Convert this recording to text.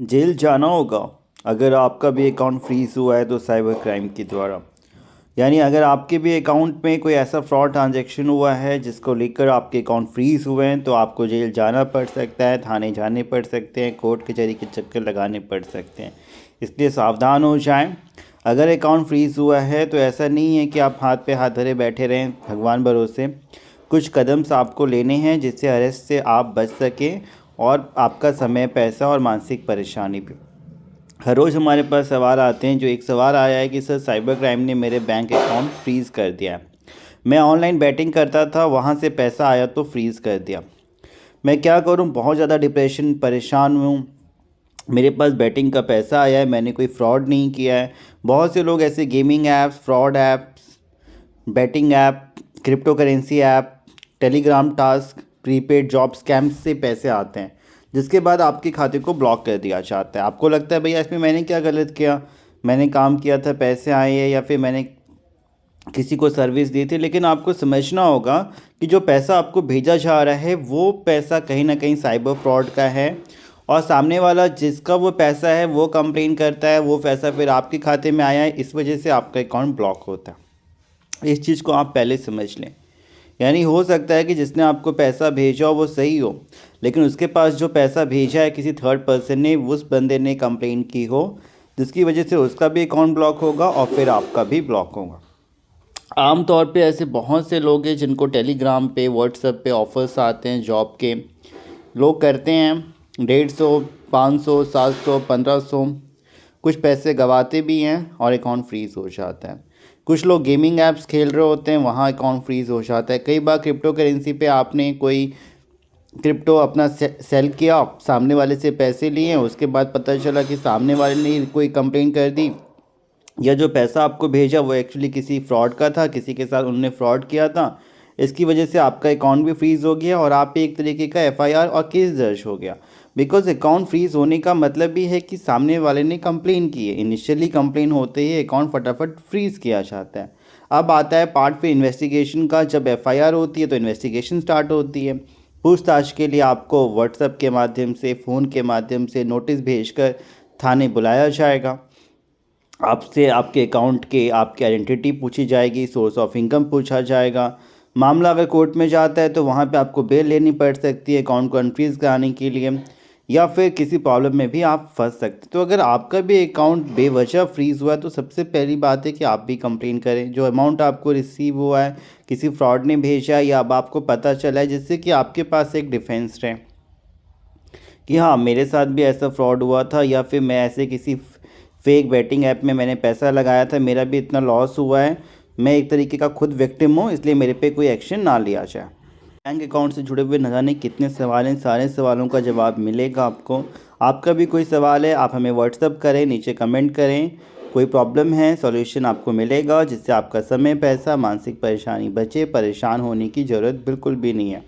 Jail जाना होगा अगर आपका भी अकाउंट फ्रीज हुआ है तो साइबर क्राइम के द्वारा। यानी अगर आपके भी अकाउंट में कोई ऐसा फ्रॉड ट्रांजैक्शन हुआ है जिसको लेकर आपके अकाउंट फ्रीज हुए हैं तो आपको जेल जाना पड़ सकता है, थाने जाने पड़ सकते हैं, कोर्ट कचहरी के चक्कर लगाने पड़ सकते हैं। इसलिए सावधान हो जाएं। अगर अकाउंट फ्रीज हुआ है तो ऐसा नहीं है कि आप हाथ पे हाथ धरे बैठे रहें भगवान भरोसे। कुछ कदम आपको लेने हैं जिससे अरेस्ट से आप बच सकें और आपका समय, पैसा और मानसिक परेशानी भी। हर रोज़ हमारे पास सवाल आते हैं। जो एक सवाल आया है कि सर साइबर क्राइम ने मेरे बैंक अकाउंट फ्रीज़ कर दिया है। मैं ऑनलाइन बैटिंग करता था, वहाँ से पैसा आया तो फ्रीज़ कर दिया। मैं क्या करूँ? बहुत ज़्यादा डिप्रेशन, परेशान हूँ। मेरे पास बैटिंग का पैसा आया है, मैंने कोई फ्रॉड नहीं किया है। बहुत से लोग ऐसे gaming apps, fraud apps, batting app, crypto currency app, Telegram task, prepaid job scams से पैसे आते हैं जिसके बाद आपके खाते को ब्लॉक कर दिया जाता है। आपको लगता है भैया इसमें मैंने क्या गलत किया, मैंने काम किया था, पैसे आए हैं या फिर मैंने किसी को सर्विस दी थी। लेकिन आपको समझना होगा कि जो पैसा आपको भेजा जा रहा है वो पैसा कहीं ना कहीं साइबर फ्रॉड का है और सामने वाला जिसका वो पैसा है वो कंप्लेन करता है, वो पैसा फिर आपके खाते में आया है, इस वजह से आपका अकाउंट ब्लॉक होता है। इस चीज़ को आप पहले समझ लें। यानी हो सकता है कि जिसने आपको पैसा भेजा हो वो सही हो, लेकिन उसके पास जो पैसा भेजा है किसी थर्ड पर्सन ने, उस बंदे ने कंप्लेंट की हो, जिसकी वजह से उसका भी अकाउंट ब्लॉक होगा और फिर आपका भी ब्लॉक होगा। आम तौर पे ऐसे बहुत से लोग हैं जिनको टेलीग्राम पे, व्हाट्सएप पे ऑफर्स आते हैं जॉब के। लोग करते हैं 150, 500, 700, 1500, कुछ पैसे गंवाते भी हैं और अकाउंट फ्रीज़ हो जाता है। कुछ लोग गेमिंग ऐप्स खेल रहे होते हैं, वहाँ अकाउंट फ्रीज़ हो जाता है। कई बार क्रिप्टो करेंसी पे आपने कोई क्रिप्टो अपना सेल किया, सामने वाले से पैसे लिए, उसके बाद पता चला कि सामने वाले ने कोई कंप्लेंट कर दी या जो पैसा आपको भेजा वो एक्चुअली किसी फ्रॉड का था, किसी के साथ उन्होंने फ्रॉड किया था। इसकी वजह से आपका अकाउंट भी फ्रीज़ हो गया और आप पे एक तरीके का एफआईआर और केस दर्ज हो गया। बिकॉज अकाउंट फ्रीज़ होने का मतलब भी है कि सामने वाले ने कंप्लेन की है। इनिशियली कंप्लेन होते ही अकाउंट फटाफट फ्रीज़ किया जाता है। अब आता है पार्ट पे इन्वेस्टिगेशन का। जब एफआईआर होती है तो इन्वेस्टिगेशन स्टार्ट होती है। पूछताछ के लिए आपको व्हाट्सएप के माध्यम से, फ़ोन के माध्यम से नोटिस भेजकर थाने बुलाया जाएगा। आपसे आपके अकाउंट के आपकी आइडेंटिटी पूछी जाएगी, सोर्स ऑफ इनकम पूछा जाएगा। मामला अगर कोर्ट में जाता है तो वहाँ पे आपको बेल लेनी पड़ सकती है अकाउंट को अनफ्रीज़ कराने के लिए, या फिर किसी प्रॉब्लम में भी आप फंस सकते। तो अगर आपका भी अकाउंट बेवजह फ्रीज़ हुआ है तो सबसे पहली बात है कि आप भी कंप्लेन करें। जो अमाउंट आपको रिसीव हुआ है किसी फ्रॉड ने भेजा है या अब आपको पता चला है, जिससे कि आपके पास एक डिफेंस रहे कि हाँ मेरे साथ भी ऐसा फ्रॉड हुआ था, या फिर मैं ऐसे किसी फेक बेटिंग ऐप में मैंने पैसा लगाया था, मेरा भी इतना लॉस हुआ है, मैं एक तरीके का खुद विक्टिम हूँ, इसलिए मेरे पे कोई एक्शन ना लिया जाए। बैंक अकाउंट से जुड़े हुए न जाने कितने सवाल हैं, सारे सवालों का जवाब मिलेगा आपको। आपका भी कोई सवाल है आप हमें व्हाट्सअप करें, नीचे कमेंट करें। कोई प्रॉब्लम है सॉल्यूशन आपको मिलेगा जिससे आपका समय, पैसा, मानसिक परेशानी बचे। परेशान होने की ज़रूरत बिल्कुल भी नहीं है।